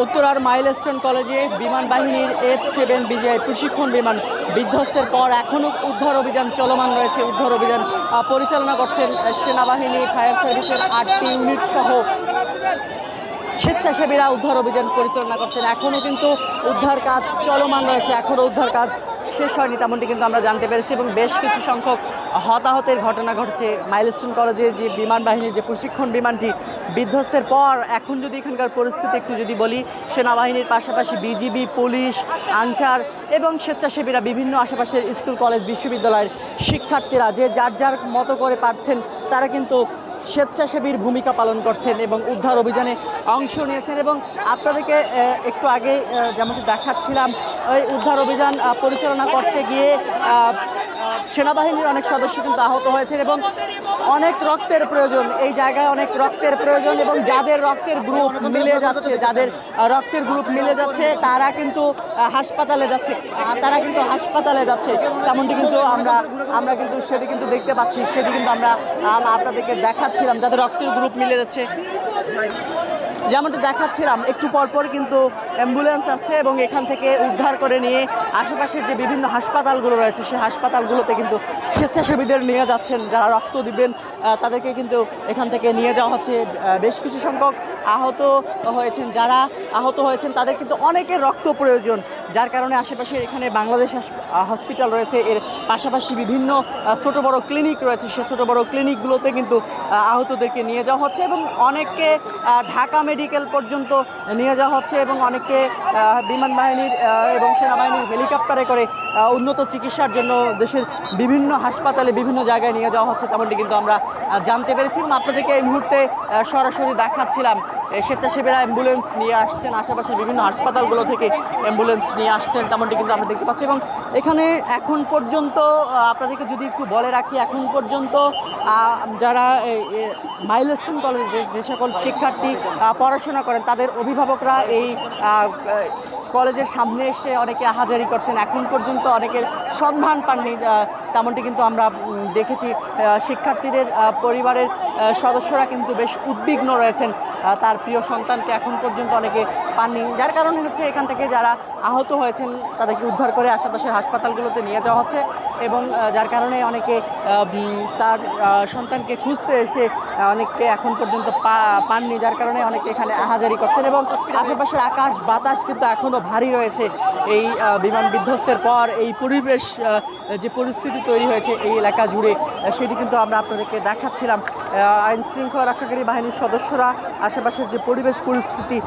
উত্তরার মাইলস্টোন কলেজে বিমান বাহিনীর F-7 বিজিআই প্রশিক্ষণ বিমান বিধ্বস্তের পর এখনও উদ্ধার অভিযান চলমান রয়েছে। উদ্ধার অভিযান পরিচালনা করছেন সেনাবাহিনী, ফায়ার সার্ভিসের 8টি ইউনিট সহ স্বেচ্ছাসেবীরা উদ্ধার অভিযান পরিচালনা করছেন। এখনও কিন্তু উদ্ধার কাজ চলমান রয়েছে, এখনও উদ্ধার কাজ শেষ হয়নি, তেমনটি কিন্তু আমরা জানতে পেরেছি। এবং বেশ কিছু সংখ্যক হতাহতের ঘটনা ঘটছে। মাইলস্টোন কলেজে যে বিমান বাহিনীর যে প্রশিক্ষণ বিমানটি বিধ্বস্তের পর এখন যদি এখানকার পরিস্থিতি একটু যদি বলি, সেনাবাহিনীর পাশাপাশি বিজিবি, পুলিশ, আনসার এবং স্বেচ্ছাসেবীরা, বিভিন্ন আশেপাশের স্কুল, কলেজ, বিশ্ববিদ্যালয়ের শিক্ষার্থীরা যে যার যার মতো করে পারছেন তারা কিন্তু স্বেচ্ছাসেবীর ভূমিকা পালন করছেন এবং উদ্ধার অভিযানে অংশ নিয়েছেন। এবং আপনাদেরকে একটু আগে যেমনটি দেখাচ্ছিলাম, ওই উদ্ধার অভিযান পরিচালনা করতে গিয়ে সেনাবাহিনীর অনেক সদস্য কিন্তু আহত হয়েছেন এবং অনেক রক্তের প্রয়োজন, এই জায়গায় অনেক রক্তের প্রয়োজন। এবং যাদের রক্তের গ্রুপ মিলে যাচ্ছে তারা কিন্তু হাসপাতালে যাচ্ছে, তেমনটি কিন্তু আমরা কিন্তু সেটি কিন্তু দেখতে পাচ্ছি, সেটি কিন্তু আমরা আপনাদেরকে দেখাচ্ছিলাম। যাদের রক্তের গ্রুপ মিলে যাচ্ছে, যেমনটি দেখাচ্ছিলাম, একটু পরপর কিন্তু অ্যাম্বুলেন্স আসছে এবং এখান থেকে উদ্ধার করে নিয়ে আশেপাশের যে বিভিন্ন হাসপাতালগুলো রয়েছে সেই হাসপাতালগুলোতে কিন্তু স্বেচ্ছাসেবীদের নিয়ে যাচ্ছেন। যারা রক্ত দিবেন তাদেরকে কিন্তু এখান থেকে নিয়ে যাওয়া হচ্ছে। বেশ কিছু সংখ্যক যারা আহত হয়েছেন তাদের কিন্তু অনেকের রক্ত প্রয়োজন, যার কারণে আশেপাশে এখানে বাংলাদেশ হসপিটাল রয়েছে, এর পাশাপাশি বিভিন্ন ছোটো বড়ো ক্লিনিক রয়েছে, সেই ছোটো বড়ো ক্লিনিকগুলোতে কিন্তু আহতদেরকে নিয়ে যাওয়া হচ্ছে এবং অনেককে ঢাকা মেডিকেল পর্যন্ত নিয়ে যাওয়া হচ্ছে এবং অনেককে বিমান বাহিনীর এবং সেনাবাহিনীর হেলিকপ্টারে করে উন্নত চিকিৎসার জন্য দেশের বিভিন্ন হাসপাতালে, বিভিন্ন জায়গায় নিয়ে যাওয়া হচ্ছে, তেমনটি কিন্তু আমরা জানতে পেরেছি। এবং আপনাদেরকে এই মুহূর্তে সরাসরি দেখাচ্ছিলাম, স্বেচ্ছাসেবীরা অ্যাম্বুলেন্স নিয়ে আসছেন, আশেপাশের বিভিন্ন হাসপাতালগুলো থেকে অ্যাম্বুলেন্স নিয়ে আসছেন, তেমনটি কিন্তু আমরা দেখতে পাচ্ছি। এবং এখানে এখন পর্যন্ত আপনাদেরকে যদি একটু বলে রাখি, এখন পর্যন্ত যারা মাইলস্টোন কলেজে যে সকল শিক্ষার্থী পড়াশোনা করেন তাদের অভিভাবকরা এই কলেজের সামনে এসে অনেকে আহাজারি করছেন, এখন পর্যন্ত অনেকের সন্ধান পাননি, তেমনটি কিন্তু আমরা দেখেছি। শিক্ষার্থীদের পরিবারের সদস্যরা কিন্তু বেশ উদ্বিগ্ন রয়েছেন, তার প্রিয় সন্তানকে এখন পর্যন্ত অনেকে পাননি, যার কারণে হচ্ছে এখান থেকে যারা আহত হয়েছেন তাদেরকে উদ্ধার করে আশেপাশের হাসপাতালগুলোতে নিয়ে যাওয়া হচ্ছে এবং যার কারণে অনেকে তার সন্তানকে খুঁজতে এসে অনেককে এখন পর্যন্ত পাননি, যার কারণে অনেকে এখানে আহাজারি করছেন। এবং আশেপাশের আকাশ বাতাস কিন্তু এখনও ভারী রয়েছে। এই বিমান বিধ্বস্তের পর এই পরিবেশ, যে পরিস্থিতি তৈরি হয়েছে এই এলাকা জুড়ে, সেটি কিন্তু আমরা আপনাদেরকে দেখাচ্ছিলাম। আইন শৃঙ্খলা রক্ষাকারী বাহিনীর সদস্যরা আশেপাশের যে পরিবেশ পরিস্থিতি